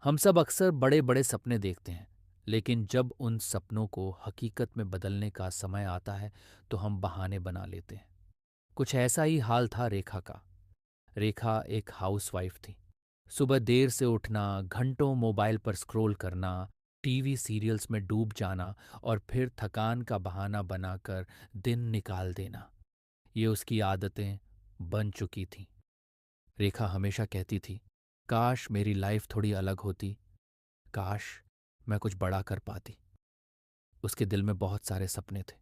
हम सब अक्सर बड़े बड़े सपने देखते हैं, लेकिन जब उन सपनों को हकीकत में बदलने का समय आता है तो हम बहाने बना लेते हैं। कुछ ऐसा ही हाल था रेखा का। रेखा एक हाउसवाइफ थी। सुबह देर से उठना, घंटों मोबाइल पर स्क्रॉल करना, टीवी सीरियल्स में डूब जाना और फिर थकान का बहाना बनाकर दिन निकाल देना, ये उसकी आदतें बन चुकी थीं। रेखा हमेशा कहती थी, काश मेरी लाइफ थोड़ी अलग होती, काश मैं कुछ बड़ा कर पाती। उसके दिल में बहुत सारे सपने थे।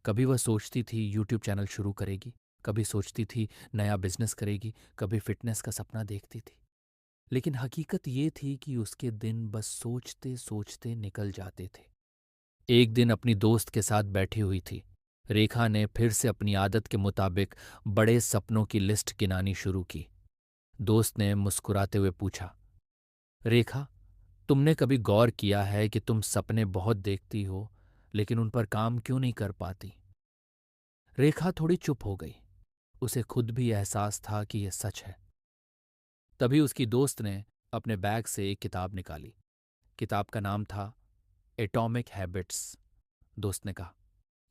कभी वह सोचती थी यूट्यूब चैनल शुरू करेगी, कभी सोचती थी नया बिजनेस करेगी, कभी फिटनेस का सपना देखती थी। लेकिन हकीकत ये थी कि उसके दिन बस सोचते सोचते निकल जाते थे। एक दिन अपनी दोस्त के साथ बैठी हुई थी। रेखा ने फिर से अपनी आदत के मुताबिक बड़े सपनों की लिस्ट गिनानी शुरू की। दोस्त ने मुस्कुराते हुए पूछा, रेखा, तुमने कभी गौर किया है कि तुम सपने बहुत देखती हो, लेकिन उन पर काम क्यों नहीं कर पाती? रेखा थोड़ी चुप हो गई। उसे खुद भी एहसास था कि यह सच है। तभी उसकी दोस्त ने अपने बैग से एक किताब निकाली। किताब का नाम था एटॉमिक हैबिट्स। दोस्त ने कहा,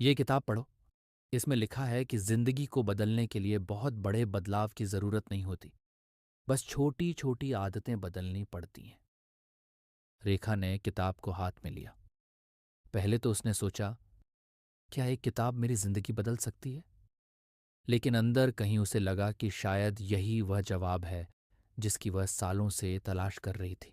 यह किताब पढ़ो। इसमें लिखा है कि जिंदगी को बदलने के लिए बहुत बड़े बदलाव की जरूरत नहीं होती, बस छोटी छोटी आदतें बदलनी पड़ती हैं। रेखा ने किताब को हाथ में लिया। पहले तो उसने सोचा, क्या एक किताब मेरी जिंदगी बदल सकती है? लेकिन अंदर कहीं उसे लगा कि शायद यही वह जवाब है जिसकी वह सालों से तलाश कर रही थी।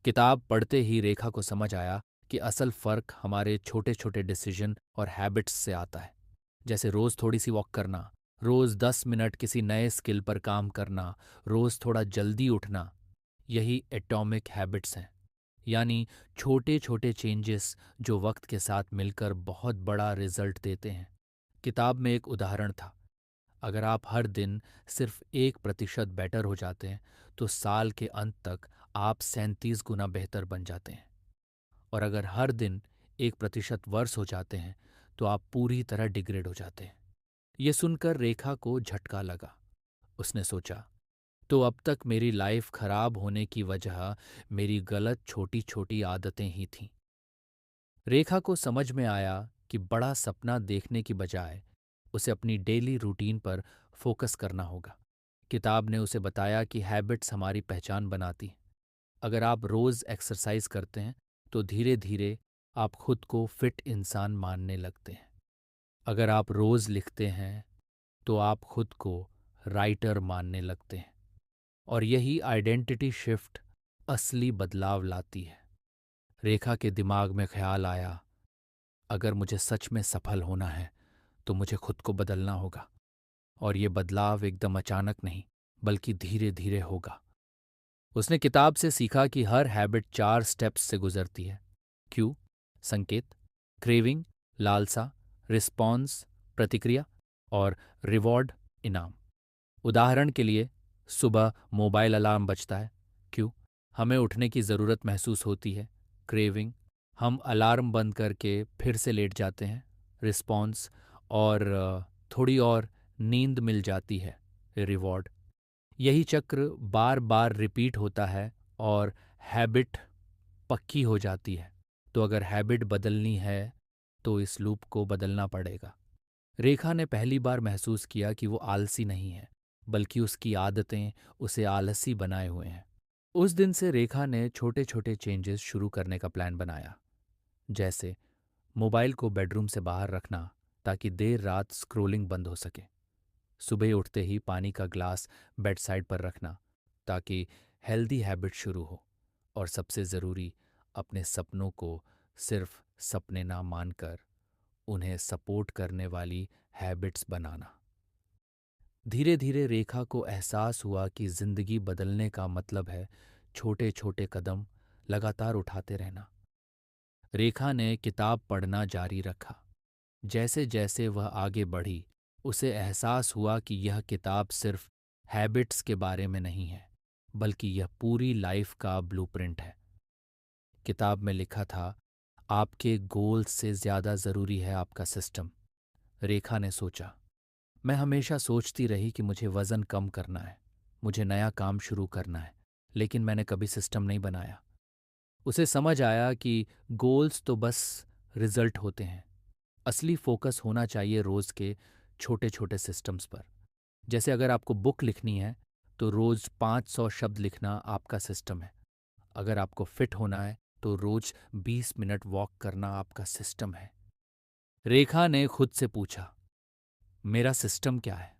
किताब पढ़ते ही रेखा को समझ आया कि असल फर्क हमारे छोटे छोटे डिसीजन और हैबिट्स से आता है। जैसे रोज थोड़ी सी वॉक करना, रोज 10 मिनट किसी नए स्किल पर काम करना, रोज थोड़ा जल्दी उठना, यही एटॉमिक हैबिट्स हैं। यानी छोटे छोटे चेंजेस जो वक्त के साथ मिलकर बहुत बड़ा रिजल्ट देते हैं। किताब में एक उदाहरण था, अगर आप हर दिन सिर्फ 1% बेटर हो जाते हैं तो साल के अंत तक आप 37 गुना बेहतर बन जाते हैं। और अगर हर दिन 1% वर्स हो जाते हैं तो आप पूरी तरह डिग्रेड हो जाते हैं। ये सुनकर रेखा को झटका लगा। उसने सोचा, तो अब तक मेरी लाइफ खराब होने की वजह मेरी गलत छोटी छोटी आदतें ही थीं। रेखा को समझ में आया कि बड़ा सपना देखने की बजाय उसे अपनी डेली रूटीन पर फोकस करना होगा। किताब ने उसे बताया कि हैबिट्स हमारी पहचान बनाती हैं। अगर आप रोज एक्सरसाइज करते हैं तो धीरे धीरे आप खुद को फिट इंसान मानने लगते हैं। अगर आप रोज लिखते हैं तो आप खुद को राइटर मानने लगते हैं। और यही आइडेंटिटी शिफ्ट असली बदलाव लाती है। रेखा के दिमाग में ख्याल आया, अगर मुझे सच में सफल होना है तो मुझे खुद को बदलना होगा। और ये बदलाव एकदम अचानक नहीं, बल्कि धीरे धीरे होगा। उसने किताब से सीखा कि हर हैबिट 4 स्टेप्स से गुजरती है। क्यू, संकेत, क्रेविंग, लालसा, रिस्पॉन्स, प्रतिक्रिया, और रिवॉर्ड, इनाम। उदाहरण के लिए, सुबह मोबाइल अलार्म बजता है। क्यू, हमें उठने की ज़रूरत महसूस होती है। क्रेविंग, हम अलार्म बंद करके फिर से लेट जाते हैं। रिस्पॉन्स, और थोड़ी और नींद मिल जाती है। रिवॉर्ड। यही चक्र बार बार रिपीट होता है और हैबिट पक्की हो जाती है। तो अगर हैबिट बदलनी है तो इस लूप को बदलना पड़ेगा। रेखा ने पहली बार महसूस किया कि वो आलसी नहीं है, बल्कि उसकी आदतें उसे आलसी बनाए हुए हैं। उस दिन से रेखा ने छोटे छोटे चेंजेस शुरू करने का प्लान बनाया। जैसे मोबाइल को बेडरूम से बाहर रखना ताकि देर रात स्क्रोलिंग बंद हो सके। सुबह उठते ही पानी का ग्लास बेड साइड पर रखना ताकि हेल्दी हैबिट शुरू हो। और सबसे ज़रूरी, अपने सपनों को सिर्फ सपने ना मानकर उन्हें सपोर्ट करने वाली हैबिट्स बनाना। धीरे धीरे रेखा को एहसास हुआ कि जिंदगी बदलने का मतलब है छोटे छोटे कदम लगातार उठाते रहना। रेखा ने किताब पढ़ना जारी रखा। जैसे जैसे वह आगे बढ़ी, उसे एहसास हुआ कि यह किताब सिर्फ हैबिट्स के बारे में नहीं है, बल्कि यह पूरी लाइफ का ब्लूप्रिंट है। किताब में लिखा था, आपके गोल्स से ज्यादा जरूरी है आपका सिस्टम। रेखा ने सोचा, मैं हमेशा सोचती रही कि मुझे वजन कम करना है, मुझे नया काम शुरू करना है, लेकिन मैंने कभी सिस्टम नहीं बनाया। उसे समझ आया कि गोल्स तो बस रिजल्ट होते हैं। असली फोकस होना चाहिए रोज़ के छोटे छोटे सिस्टम्स पर। जैसे अगर आपको बुक लिखनी है तो रोज़ 500 शब्द लिखना आपका सिस्टम है। अगर आपको फिट होना है तो रोज़ 20 मिनट वॉक करना आपका सिस्टम है। रेखा ने खुद से पूछा, मेरा सिस्टम क्या है?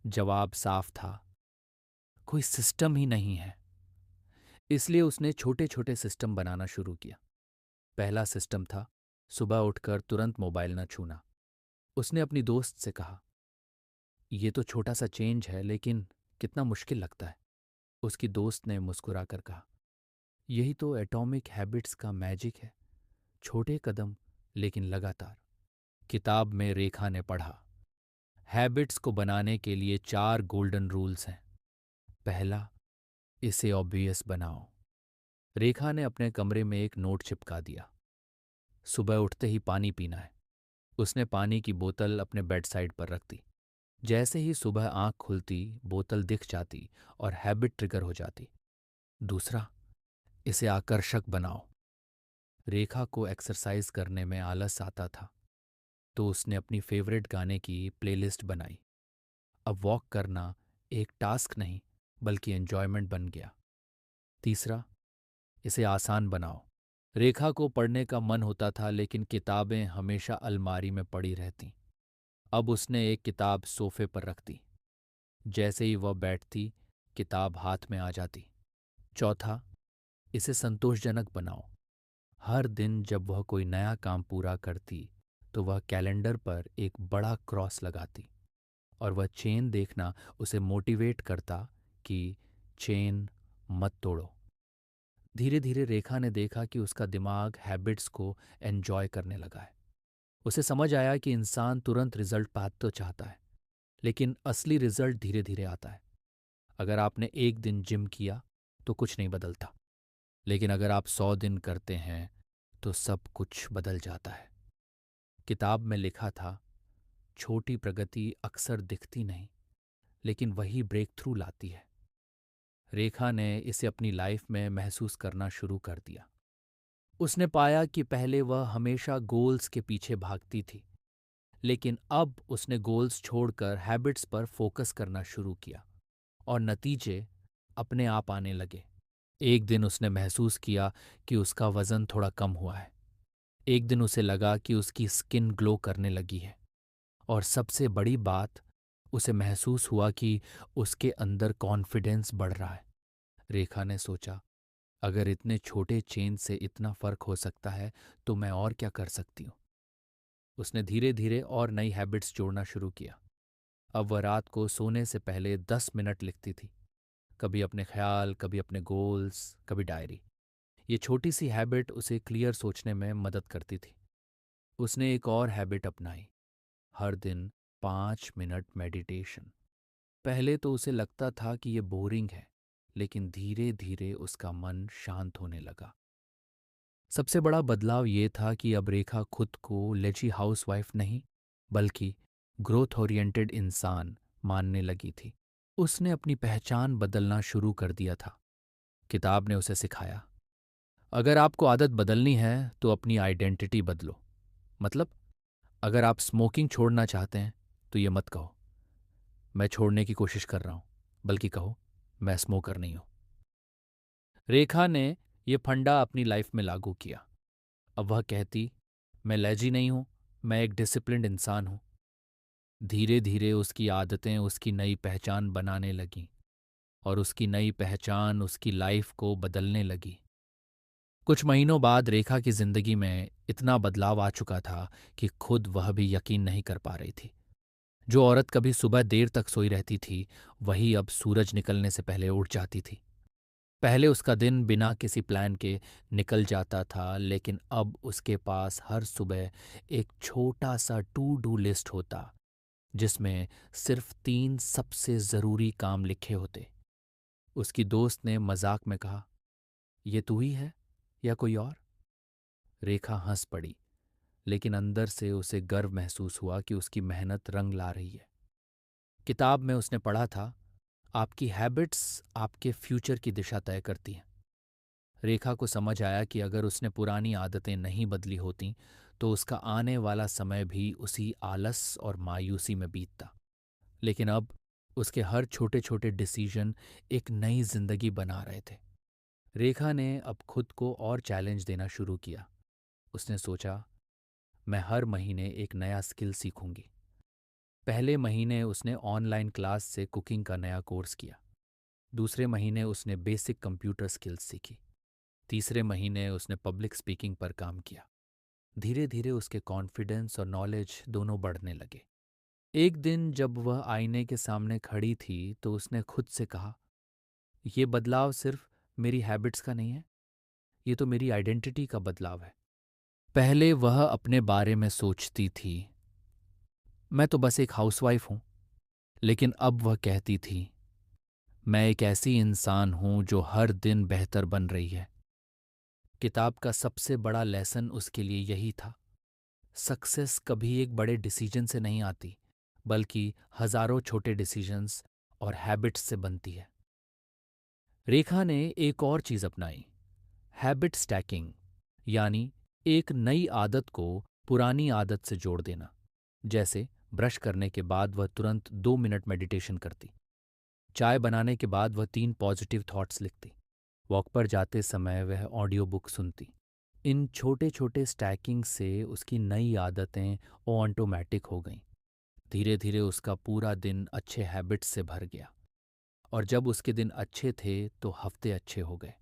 जवाब साफ था, कोई सिस्टम ही नहीं है। इसलिए उसने छोटे छोटे सिस्टम बनाना शुरू किया। पहला सिस्टम था सुबह उठकर तुरंत मोबाइल न छूना। उसने अपनी दोस्त से कहा, ये तो छोटा सा चेंज है लेकिन कितना मुश्किल लगता है। उसकी दोस्त ने मुस्कुराकर कहा, यही तो एटॉमिक हैबिट्स का मैजिक है, छोटे कदम लेकिन लगातार। किताब में रेखा ने पढ़ा, हैबिट्स को बनाने के लिए 4 गोल्डन रूल्स हैं। पहला, इसे ऑब्वियस बनाओ। रेखा ने अपने कमरे में एक नोट चिपका दिया, सुबह उठते ही पानी पीना है। उसने पानी की बोतल अपने बेड साइड पर रख दी। जैसे ही सुबह आंख खुलती बोतल दिख जाती और हैबिट ट्रिगर हो जाती। दूसरा, इसे आकर्षक बनाओ। रेखा को एक्सरसाइज करने में आलस आता था, तो उसने अपनी फेवरेट गाने की प्लेलिस्ट बनाई। अब वॉक करना एक टास्क नहीं बल्कि एंजॉयमेंट बन गया। तीसरा, इसे आसान बनाओ। रेखा को पढ़ने का मन होता था लेकिन किताबें हमेशा अलमारी में पड़ी रहतीं। अब उसने एक किताब सोफे पर रख दी। जैसे ही वह बैठती किताब हाथ में आ जाती। चौथा, इसे संतोषजनक बनाओ। हर दिन जब वह कोई नया काम पूरा करती तो वह कैलेंडर पर एक बड़ा क्रॉस लगाती और वह चेन देखना उसे मोटिवेट करता कि चेन मत तोड़ो। धीरे धीरे रेखा ने देखा कि उसका दिमाग हैबिट्स को एन्जॉय करने लगा है। उसे समझ आया कि इंसान तुरंत रिजल्ट पा तो चाहता है, लेकिन असली रिजल्ट धीरे धीरे आता है। अगर आपने एक दिन जिम किया तो कुछ नहीं बदलता, लेकिन अगर आप 100 दिन करते हैं तो सब कुछ बदल जाता है। किताब में लिखा था, छोटी प्रगति अक्सर दिखती नहीं, लेकिन वही ब्रेक थ्रू लाती है। रेखा ने इसे अपनी लाइफ में महसूस करना शुरू कर दिया। उसने पाया कि पहले वह हमेशा गोल्स के पीछे भागती थी, लेकिन अब उसने गोल्स छोड़कर हैबिट्स पर फोकस करना शुरू किया और नतीजे अपने आप आने लगे। एक दिन उसने महसूस किया कि उसका वजन थोड़ा कम हुआ है। एक दिन उसे लगा कि उसकी स्किन ग्लो करने लगी है और सबसे बड़ी बात, उसे महसूस हुआ कि उसके अंदर कॉन्फिडेंस बढ़ रहा है। रेखा ने सोचा, अगर इतने छोटे चेंज से इतना फर्क हो सकता है तो मैं और क्या कर सकती हूँ। उसने धीरे धीरे और नई हैबिट्स जोड़ना शुरू किया। अब वह रात को सोने से पहले 10 मिनट लिखती थी, कभी अपने ख्याल, कभी अपने गोल्स, कभी डायरी। ये छोटी सी हैबिट उसे क्लियर सोचने में मदद करती थी। उसने एक और हैबिट अपनाई, हर दिन 5 मिनट मेडिटेशन। पहले तो उसे लगता था कि ये बोरिंग है, लेकिन धीरे धीरे उसका मन शांत होने लगा। सबसे बड़ा बदलाव ये था कि अब रेखा खुद को लेजी हाउसवाइफ नहीं, बल्कि ग्रोथ ओरिएंटेड इंसान मानने लगी थी। उसने अपनी पहचान बदलना शुरू कर दिया था। किताब ने उसे सिखाया, अगर आपको आदत बदलनी है तो अपनी आइडेंटिटी बदलो। मतलब, अगर आप स्मोकिंग छोड़ना चाहते हैं तो ये मत कहो, मैं छोड़ने की कोशिश कर रहा हूं, बल्कि कहो, मैं स्मोकर नहीं हूं। रेखा ने यह फंडा अपनी लाइफ में लागू किया। अब वह कहती, मैं लेजी नहीं हूं, मैं एक डिसिप्लिन्ड इंसान हूं। धीरे धीरे उसकी आदतें उसकी नई पहचान बनाने लगीं और उसकी नई पहचान उसकी लाइफ को बदलने लगी। कुछ महीनों बाद रेखा की जिंदगी में इतना बदलाव आ चुका था कि खुद वह भी यकीन नहीं कर पा रही थी। जो औरत कभी सुबह देर तक सोई रहती थी, वही अब सूरज निकलने से पहले उठ जाती थी। पहले उसका दिन बिना किसी प्लान के निकल जाता था, लेकिन अब उसके पास हर सुबह एक छोटा सा टू डू लिस्ट होता, जिसमें सिर्फ 3 सबसे ज़रूरी काम लिखे होते। उसकी दोस्त ने मजाक में कहा, ये तू ही है या कोई और? रेखा हंस पड़ी, लेकिन अंदर से उसे गर्व महसूस हुआ कि उसकी मेहनत रंग ला रही है। किताब में उसने पढ़ा था, आपकी हैबिट्स आपके फ्यूचर की दिशा तय करती हैं। रेखा को समझ आया कि अगर उसने पुरानी आदतें नहीं बदली होतीं तो उसका आने वाला समय भी उसी आलस और मायूसी में बीतता। लेकिन अब उसके हर छोटे छोटे डिसीजन एक नई जिंदगी बना रहे थे। रेखा ने अब खुद को और चैलेंज देना शुरू किया। उसने सोचा, मैं हर महीने एक नया स्किल सीखूंगी। पहले महीने उसने ऑनलाइन क्लास से कुकिंग का नया कोर्स किया। दूसरे महीने उसने बेसिक कंप्यूटर स्किल्स सीखी। तीसरे महीने उसने पब्लिक स्पीकिंग पर काम किया। धीरे धीरे उसके कॉन्फिडेंस और नॉलेज दोनों बढ़ने लगे। एक दिन जब वह आईने के सामने खड़ी थी तो उसने खुद से कहा, ये बदलाव सिर्फ मेरी हैबिट्स का नहीं है, ये तो मेरी आइडेंटिटी का बदलाव है। पहले वह अपने बारे में सोचती थी, मैं तो बस एक हाउसवाइफ हूं। लेकिन अब वह कहती थी, मैं एक ऐसी इंसान हूं जो हर दिन बेहतर बन रही है। किताब का सबसे बड़ा लेसन उसके लिए यही था, सक्सेस कभी एक बड़े डिसीजन से नहीं आती, बल्कि हजारों छोटे डिसीजंस और हैबिट्स से बनती है। रेखा ने एक और चीज अपनाई, हैबिट स्टैकिंग, यानी एक नई आदत को पुरानी आदत से जोड़ देना। जैसे ब्रश करने के बाद वह तुरंत 2 मिनट मेडिटेशन करती, चाय बनाने के बाद वह 3 पॉजिटिव थॉट्स लिखती, वॉक पर जाते समय वह ऑडियो बुक सुनती। इन छोटे छोटे स्टैकिंग से उसकी नई आदतें ऑटोमेटिक हो गईं। धीरे धीरे उसका पूरा दिन अच्छे हैबिट्स से भर गया। और जब उसके दिन अच्छे थे तो हफ्ते अच्छे हो गए।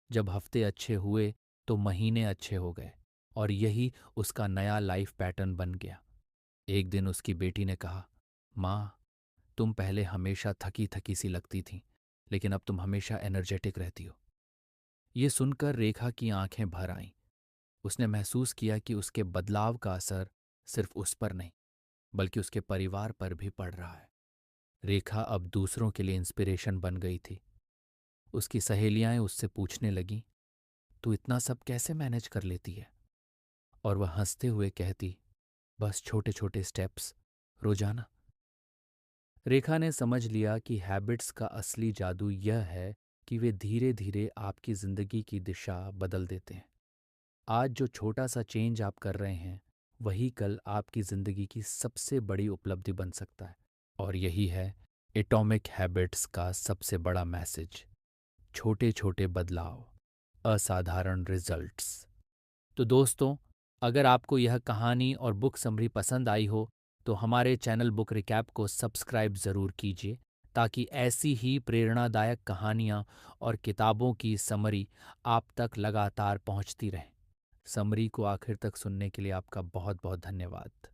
जब हफ्ते अच्छे हुए तो महीने अच्छे हो गए। और यही उसका नया लाइफ पैटर्न बन गया। एक दिन उसकी बेटी ने कहा, माँ, तुम पहले हमेशा थकी थकी सी लगती थी, लेकिन अब तुम हमेशा एनर्जेटिक रहती हो। ये सुनकर रेखा की आंखें भर आईं। उसने महसूस किया कि उसके बदलाव का असर सिर्फ उस पर नहीं, बल्कि उसके परिवार पर भी पड़ रहा है। रेखा अब दूसरों के लिए इंस्पिरेशन बन गई थी। उसकी सहेलियां उससे पूछने लगीं, तू इतना सब कैसे मैनेज कर लेती है? और वह हंसते हुए कहती, बस छोटे छोटे स्टेप्स, रोजाना। रेखा ने समझ लिया कि हैबिट्स का असली जादू यह है कि वे धीरे धीरे आपकी जिंदगी की दिशा बदल देते हैं। आज जो छोटा सा चेंज आप कर रहे हैं, वही कल आपकी जिंदगी की सबसे बड़ी उपलब्धि बन सकता है। और यही है एटॉमिक हैबिट्स का सबसे बड़ा मैसेज, छोटे छोटे बदलाव, असाधारण रिजल्ट्स। तो दोस्तों, अगर आपको यह कहानी और बुक समरी पसंद आई हो तो हमारे चैनल बुक रिकैप को सब्सक्राइब ज़रूर कीजिए, ताकि ऐसी ही प्रेरणादायक कहानियाँ और किताबों की समरी आप तक लगातार पहुँचती रहें। समरी को आखिर तक सुनने के लिए आपका बहुत बहुत धन्यवाद।